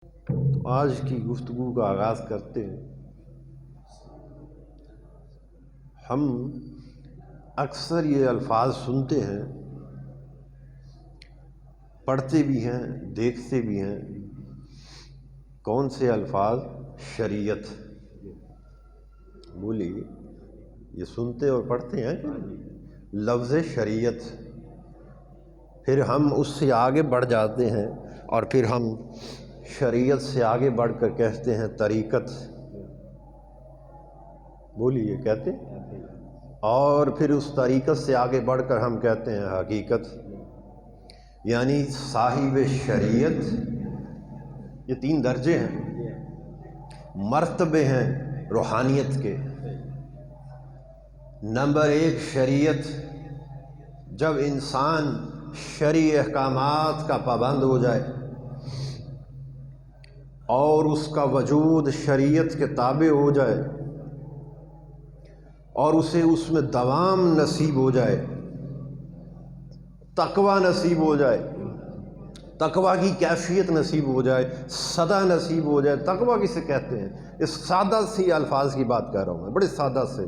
تو آج کی گفتگو کا آغاز کرتے ہیں۔ ہم اکثر یہ الفاظ سنتے ہیں، پڑھتے بھی ہیں، دیکھتے بھی ہیں۔ کون سے الفاظ؟ شریعت۔ بولیے، یہ سنتے اور پڑھتے ہیں لفظ شریعت، پھر ہم اس سے آگے بڑھ جاتے ہیں اور پھر ہم شریعت سے آگے بڑھ کر کہتے ہیں طریقت۔ بولیے، کہتے ہیں، اور پھر اس طریقت سے آگے بڑھ کر ہم کہتے ہیں حقیقت، یعنی صاحب شریعت۔ یہ تین درجے ہیں، مرتبے ہیں روحانیت کے۔ نمبر ایک شریعت، جب انسان شرعی احکامات کا پابند ہو جائے اور اس کا وجود شریعت کے تابع ہو جائے اور اسے اس میں دوام نصیب ہو جائے، تقوی نصیب ہو جائے، تقوی کی کیفیت نصیب ہو جائے، سدا نصیب ہو جائے۔ تقوی کسے کہتے ہیں؟ اس سادہ سی الفاظ کی بات کر رہا ہوں میں، بڑے سادہ سے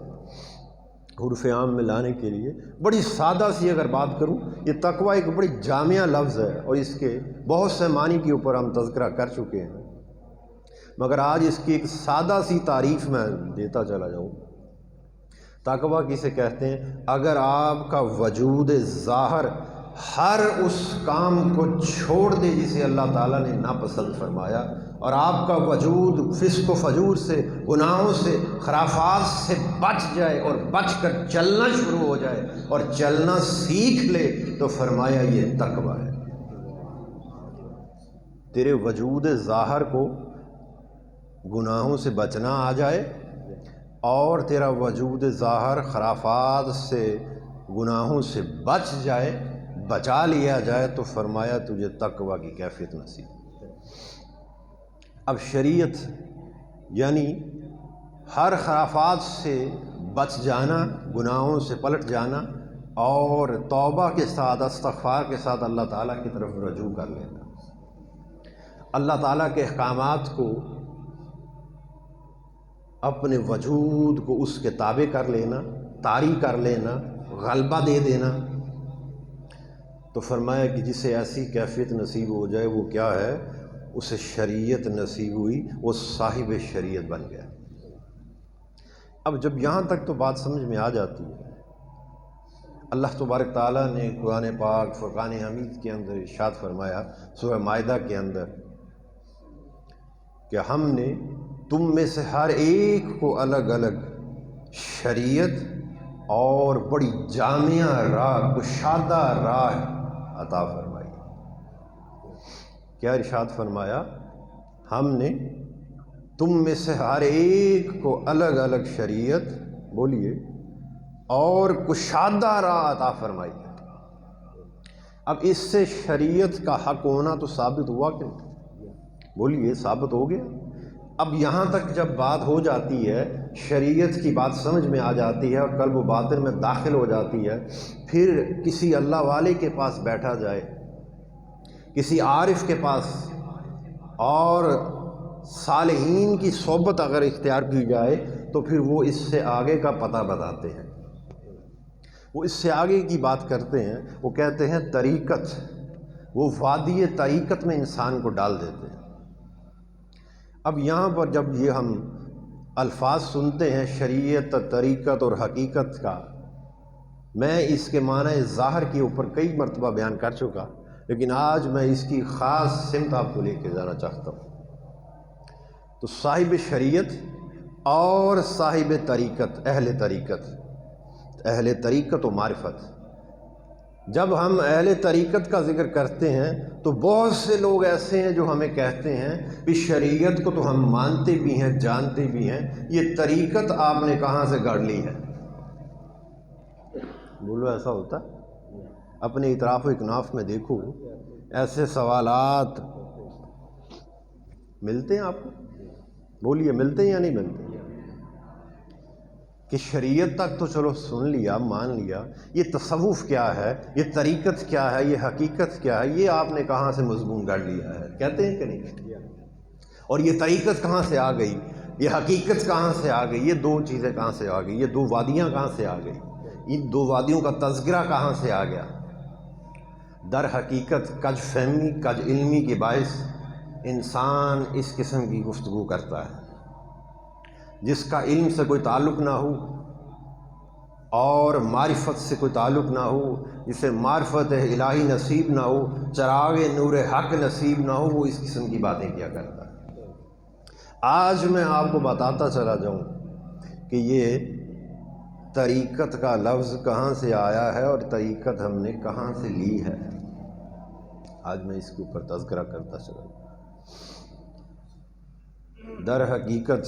حرف عام میں لانے کے لیے بڑی سادہ سی اگر بات کروں، یہ تقوی ایک بڑی جامع لفظ ہے اور اس کے بہت سے معنی کے اوپر ہم تذکرہ کر چکے ہیں، مگر آج اس کی ایک سادہ سی تعریف میں دیتا چلا جاؤں۔ تقوی کسے کہتے ہیں؟ اگر آپ کا وجود ظاہر ہر اس کام کو چھوڑ دے جسے اللہ تعالیٰ نے ناپسند فرمایا، اور آپ کا وجود فسق و فجور سے، گناہوں سے، خرافات سے بچ جائے اور بچ کر چلنا شروع ہو جائے اور چلنا سیکھ لے، تو فرمایا یہ تقوی ہے۔ تیرے وجود ظاہر کو گناہوں سے بچنا آ جائے اور تیرا وجود ظاہر خرافات سے، گناہوں سے بچ جائے، بچا لیا جائے، تو فرمایا تجھے تقوی کی کیفیت نصیب۔ اب شریعت یعنی ہر خرافات سے بچ جانا، گناہوں سے پلٹ جانا اور توبہ کے ساتھ، استغفار کے ساتھ اللہ تعالیٰ کی طرف رجوع کر لینا، اللہ تعالیٰ کے احکامات کو اپنے وجود کو اس کے تابع کر لینا، طاری کر لینا، غلبہ دے دینا۔ تو فرمایا کہ جسے ایسی کیفیت نصیب ہو جائے، وہ کیا ہے؟ اسے شریعت نصیب ہوئی، وہ صاحب شریعت بن گیا۔ اب جب یہاں تک تو بات سمجھ میں آ جاتی ہے، اللہ تبارک تعالیٰ نے قرآن پاک فرقان حمید کے اندر ارشاد فرمایا سورہ مائدہ کے اندر کہ ہم نے تم میں سے ہر ایک کو الگ الگ شریعت اور بڑی جامع راہ، کشادہ راہ عطا فرمائی۔ کیا ارشاد فرمایا؟ ہم نے تم میں سے ہر ایک کو الگ الگ شریعت، بولیے، اور کشادہ راہ عطا فرمائی۔ اب اس سے شریعت کا حق ہونا تو ثابت ہوا کہ نہیں؟ بولیے، ثابت ہو گیا۔ اب یہاں تک جب بات ہو جاتی ہے، شریعت کی بات سمجھ میں آ جاتی ہے اور قلب و باطن میں داخل ہو جاتی ہے، پھر کسی اللہ والے کے پاس بیٹھا جائے، کسی عارف کے پاس، اور صالحین کی صحبت اگر اختیار کی جائے، تو پھر وہ اس سے آگے کا پتہ بتاتے ہیں، وہ اس سے آگے کی بات کرتے ہیں، وہ کہتے ہیں طریقت، وہ وادی طریقت میں انسان کو ڈال دیتے ہیں۔ اب یہاں پر جب یہ ہم الفاظ سنتے ہیں شریعت، طریقت اور حقیقت کا، میں اس کے معنی ظاہر کے اوپر کئی مرتبہ بیان کر چکا، لیکن آج میں اس کی خاص سمت آپ کو لے کے جانا چاہتا ہوں۔ تو صاحب شریعت اور صاحب طریقت، اہل طریقت و معرفت۔ جب ہم اہل طریقت کا ذکر کرتے ہیں تو بہت سے لوگ ایسے ہیں جو ہمیں کہتے ہیں کہ شریعت کو تو ہم مانتے بھی ہیں، جانتے بھی ہیں، یہ طریقت آپ نے کہاں سے گڑھ لی ہے؟ بولو، ایسا ہوتا؟ اپنے اطراف و اکناف میں دیکھو، ایسے سوالات ملتے ہیں آپ کو؟ بولیے، ملتے ہیں یا نہیں ملتے؟ کہ شریعت تک تو چلو سن لیا، مان لیا، یہ تصوف کیا ہے، یہ طریقت کیا ہے، یہ حقیقت کیا ہے، یہ آپ نے کہاں سے مضمون گڑھ لیا ہے؟ کہتے ہیں کہ نہیں؟ اور یہ طریقت کہاں سے آ گئی، یہ حقیقت کہاں سے آ گئی، یہ دو چیزیں کہاں سے آ گئی، یہ دو وادیاں کہاں سے آ گئی، ان دو وادیوں کا تذکرہ کہاں سے آ گیا؟ در حقیقت کج فہمی کج علمی کے باعث انسان اس قسم کی گفتگو کرتا ہے۔ جس کا علم سے کوئی تعلق نہ ہو اور معرفت سے کوئی تعلق نہ ہو، جسے معرفت الہی نصیب نہ ہو، چراغ نور حق نصیب نہ ہو، وہ اس قسم کی باتیں کیا کرتا ہے۔ آج میں آپ کو بتاتا چلا جاؤں کہ یہ طریقت کا لفظ کہاں سے آیا ہے اور طریقت ہم نے کہاں سے لی ہے۔ آج میں اس کے اوپر تذکرہ کرتا چلا جاؤں۔ در حقیقت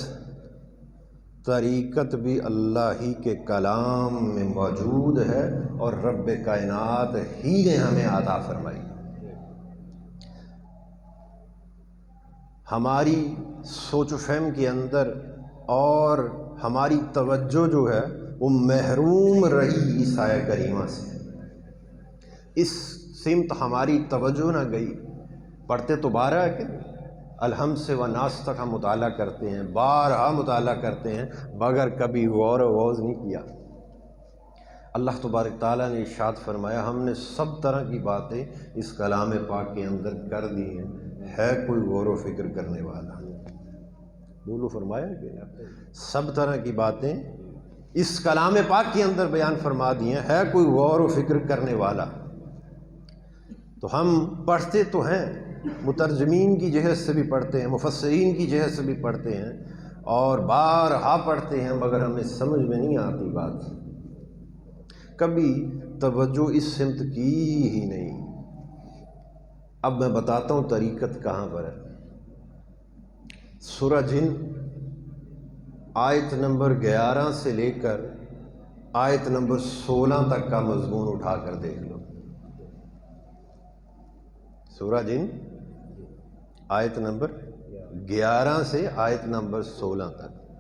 طریقت بھی اللہ ہی کے کلام میں موجود ہے اور رب کائنات ہی نے ہمیں عطا فرمائی۔ ہماری سوچ و فہم کے اندر اور ہماری توجہ جو ہے وہ محروم رہی اس آیہ کریمہ سے، اس سمت ہماری توجہ نہ گئی۔ پڑھتے تو بارہ ہے کہ الحمد سے و ناس تک ہم مطالعہ کرتے ہیں، بارہا مطالعہ کرتے ہیں، مگر کبھی غور و غوض نہیں کیا۔ اللہ تبارک تعالیٰ نے ارشاد فرمایا ہم نے سب طرح کی باتیں اس کلام پاک کے اندر کر دی ہیں، ہے کوئی غور و فکر کرنے والا؟ بولو، فرمایا کہ سب طرح کی باتیں اس کلام پاک کے اندر بیان فرما دی ہیں، ہے کوئی غور و فکر کرنے والا؟ تو ہم پڑھتے تو ہیں، مترجمین کی جہت سے بھی پڑھتے ہیں، مفسرین کی جہت سے بھی پڑھتے ہیں اور بارہا پڑھتے ہیں، مگر ہمیں سمجھ میں نہیں آتی بات، کبھی توجہ اس سمت کی ہی نہیں۔ اب میں بتاتا ہوں طریقت کہاں پر ہے۔ سورہ جن آیت نمبر 11 سے لے کر آیت نمبر 16 تک کا مضمون اٹھا کر دیکھ لو۔ سورہ جن آیت نمبر 11 سے آیت نمبر 16 تک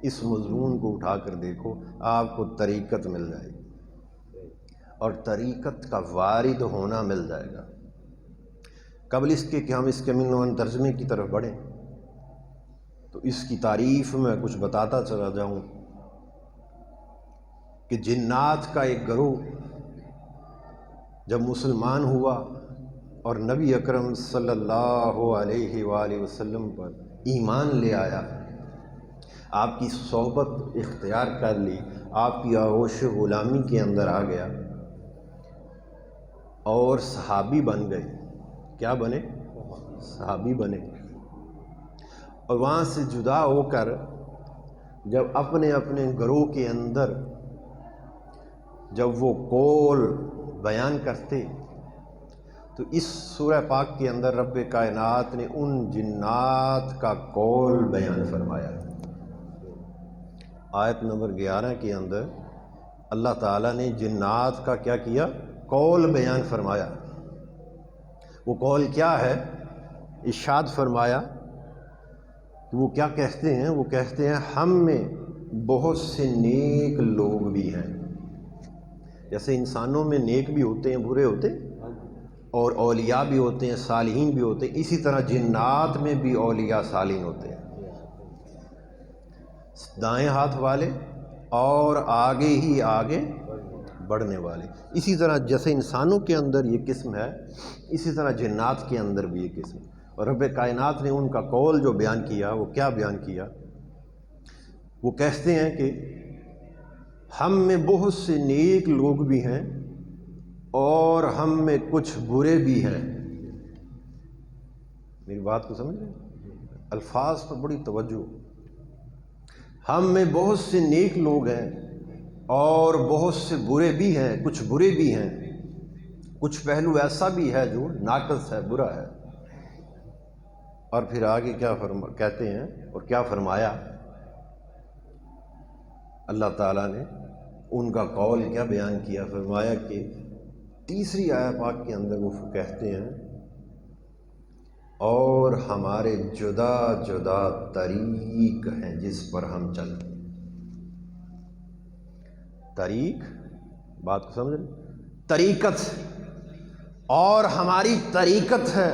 اس مضمون کو اٹھا کر دیکھو، آپ کو طریقت مل جائے گی اور طریقت کا وارد ہونا مل جائے گا۔ قبل اس کے کہ ہم اس کے عنوان ترجمے کی طرف بڑھیں تو اس کی تعریف میں کچھ بتاتا چلا جاؤں کہ جنات کا ایک گروہ جب مسلمان ہوا اور نبی اکرم صلی اللہ علیہ وآلہ وسلم پر ایمان لے آیا، آپ کی صحبت اختیار کر لی، آپ کی آغوش غلامی کے اندر آ گیا اور صحابی بن گئے۔ کیا بنے؟ صحابی بنے۔ اور وہاں سے جدا ہو کر جب اپنے اپنے گروہ کے اندر جب وہ قول بیان کرتے تو اس سورہ پاک کے اندر رب کائنات نے ان جنات کا قول بیان فرمایا۔ آیت نمبر 11 کے اندر اللہ تعالیٰ نے جنات کا کیا کیا؟ قول بیان فرمایا۔ وہ قول کیا ہے؟ ارشاد فرمایا کہ وہ کیا کہتے ہیں؟ وہ کہتے ہیں ہم میں بہت سے نیک لوگ بھی ہیں۔ جیسے انسانوں میں نیک بھی ہوتے ہیں، برے ہوتے ہیں، اور اولیاء بھی ہوتے ہیں، صالحین بھی ہوتے ہیں، اسی طرح جنات میں بھی اولیاء صالحین ہوتے ہیں، دائیں ہاتھ والے اور آگے ہی آگے بڑھنے والے۔ اسی طرح جیسے انسانوں کے اندر یہ قسم ہے، اسی طرح جنات کے اندر بھی یہ قسم ہے۔ اور رب کائنات نے ان کا قول جو بیان کیا، وہ کیا بیان کیا؟ وہ کہتے ہیں کہ ہم میں بہت سے نیک لوگ بھی ہیں اور ہم میں کچھ برے بھی ہیں۔ میری بات کو سمجھ رہے ہیں؟ الفاظ پر بڑی توجہ۔ ہم میں بہت سے نیک لوگ ہیں اور بہت سے برے بھی ہیں، کچھ برے بھی ہیں، کچھ پہلو ایسا بھی ہے جو ناقص ہے، برا ہے۔ اور پھر آگے کیا کہتے ہیں اور کیا فرمایا؟ اللہ تعالیٰ نے ان کا قول کیا بیان کیا؟ فرمایا کہ تیسری آیت پاک کے اندر وہ کہتے ہیں اور ہمارے جدا جدا طریق ہیں جس پر ہم چلتے ہیں۔ طریق، بات کو سمجھ رہے؟ طریقت، اور ہماری طریقت ہے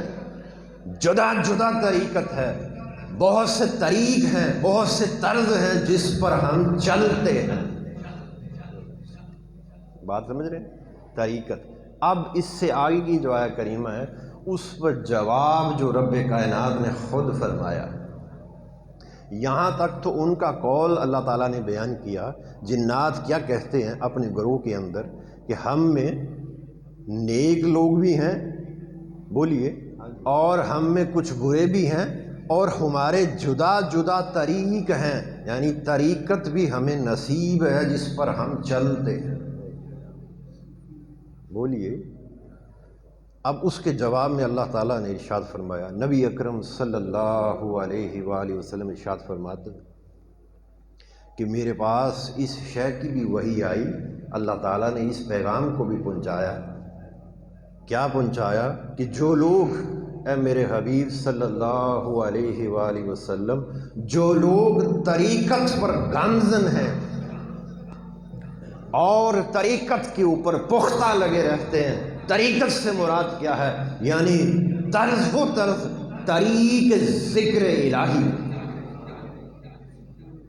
جدا جدا طریقت ہے، بہت سے طریق ہیں، بہت سے طرز ہیں جس پر ہم چلتے ہیں. بات سمجھ رہے ہیں؟ طریقت. اب اس سے آگے کی جو آیہ کریمہ ہے اس پر جواب جو رب کائنات نے خود فرمایا. یہاں تک تو ان کا قول اللہ تعالیٰ نے بیان کیا. جنات کیا کہتے ہیں اپنے گروہ کے اندر کہ ہم میں نیک لوگ بھی ہیں، بولیے، اور ہم میں کچھ برے بھی ہیں، اور ہمارے جدا جدا طریق ہیں، یعنی طریقت بھی ہمیں نصیب ہے جس پر ہم چلتے ہیں. بولیے. اب اس کے جواب میں اللہ تعالیٰ نے ارشاد فرمایا، نبی اکرم صلی اللہ علیہ وآلہ وسلم ارشاد فرماتے کہ میرے پاس اس شے کی بھی وحی آئی، اللہ تعالیٰ نے اس پیغام کو بھی پہنچایا. کیا پہنچایا؟ کہ جو لوگ، اے میرے حبیب صلی اللہ علیہ وآلہ وسلم، جو لوگ طریقت پر گامزن ہیں اور طریقت کے اوپر پختہ لگے رہتے ہیں. طریقت سے مراد کیا ہے؟ یعنی طرز و طرز طریق ذکر الہی.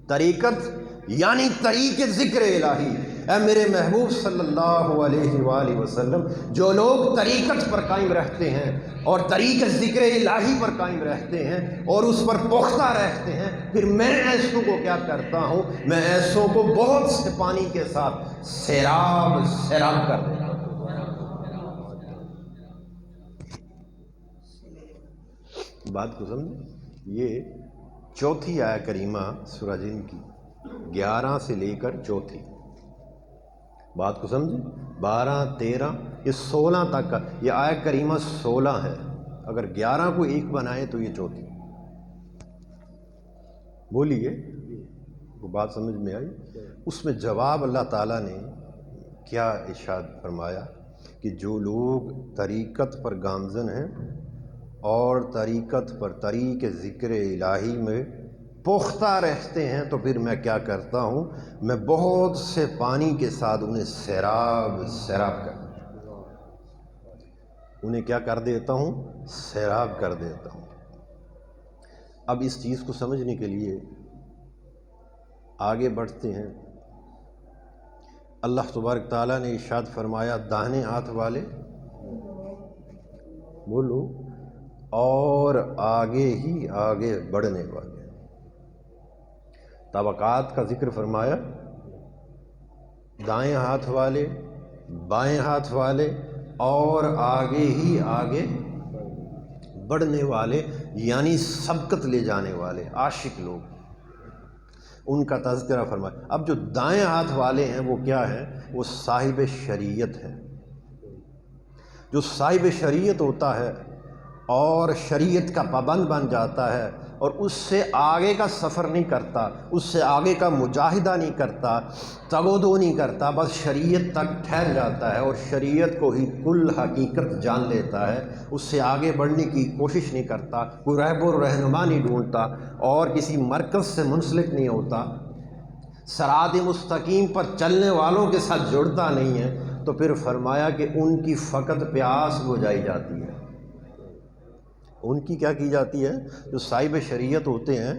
طریقت یعنی طریق ذکر الہی. اے میرے محبوب صلی اللہ علیہ وآلہ وسلم، جو لوگ طریقت پر قائم رہتے ہیں اور طریق ذکر الہی پر قائم رہتے ہیں اور اس پر پختہ رہتے ہیں، پھر میں ایسوں کو کیا کرتا ہوں؟ میں ایسوں کو بہت سے پانی کے ساتھ سیراب سیراب کر دیتا ہوں. بات کو سمجھیں؟ یہ چوتھی آیہ کریمہ سورہ جن کی 11 سے لے کر چوتھی. بات کو سمجھیں؟ 12 13 یہ 16 تک کا یہ آیہ کریمہ 16 ہے. اگر 11 کو ایک بنائے تو یہ چوتھی. بولیے، وہ بات سمجھ میں آئی؟ اس میں جواب اللہ تعالیٰ نے کیا ارشاد فرمایا کہ جو لوگ طریقت پر گامزن ہیں اور طریقت پر طریق ذکر الہی میں پختہ رہتے ہیں، تو پھر میں کیا کرتا ہوں؟ میں بہت سے پانی کے ساتھ انہیں سیراب سیراب کر دیتا ہوں. انہیں کیا کر دیتا ہوں؟ سیراب کر دیتا ہوں. اب اس چیز کو سمجھنے کے لیے آگے بڑھتے ہیں. اللہ تبارک تعالیٰ نے ارشاد فرمایا، داہنے ہاتھ والے بولو اور آگے ہی آگے بڑھنے والے. طبقات کا ذکر فرمایا، دائیں ہاتھ والے، بائیں ہاتھ والے اور آگے ہی آگے بڑھنے والے، یعنی سبقت لے جانے والے عاشق لوگ، ان کا تذکرہ فرمایا. اب جو دائیں ہاتھ والے ہیں وہ کیا ہیں؟ وہ صاحب شریعت ہیں. جو صاحب شریعت ہوتا ہے اور شریعت کا پابند بن جاتا ہے اور اس سے آگے کا سفر نہیں کرتا، اس سے آگے کا مجاہدہ نہیں کرتا، تگ و دو نہیں کرتا، بس شریعت تک ٹھہر جاتا ہے اور شریعت کو ہی کل حقیقت جان لیتا ہے، اس سے آگے بڑھنے کی کوشش نہیں کرتا، کوئی رہبر و رہنما نہیں ڈھونڈتا اور کسی مرکز سے منسلک نہیں ہوتا، صراط مستقیم پر چلنے والوں کے ساتھ جڑتا نہیں ہے، تو پھر فرمایا کہ ان کی فقط پیاس بجھائی جاتی ہے. ان کی کیا کی جاتی ہے؟ جو صاحب شریعت ہوتے ہیں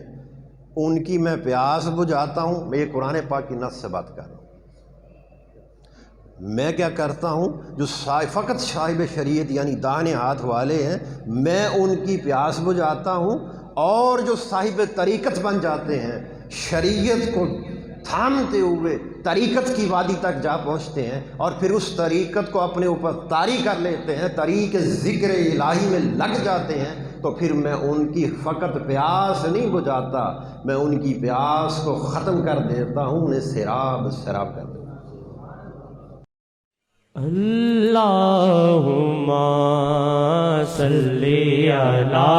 ان کی میں پیاس بجھاتا ہوں. میں یہ قرآن پاک کی نص سے بات کر رہا ہوں. میں کیا کرتا ہوں؟ جو فقط صاحب شریعت یعنی داہنے ہاتھ والے ہیں، میں ان کی پیاس بجھاتا ہوں، اور جو صاحب طریقت بن جاتے ہیں، شریعت کو تھامتے ہوئے طریقت کی وادی تک جا پہنچتے ہیں اور پھر اس طریقت کو اپنے اوپر طاری کر لیتے ہیں، طریق ذکر الہی میں لگ جاتے ہیں، تو پھر میں ان کی فقط پیاس نہیں بجھاتا، میں ان کی پیاس کو ختم کر دیتا ہوں، انہیں سیراب سیراب کر دیتا ہوں. اللہم صلی علی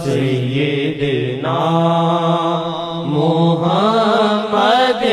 سیدنا محمد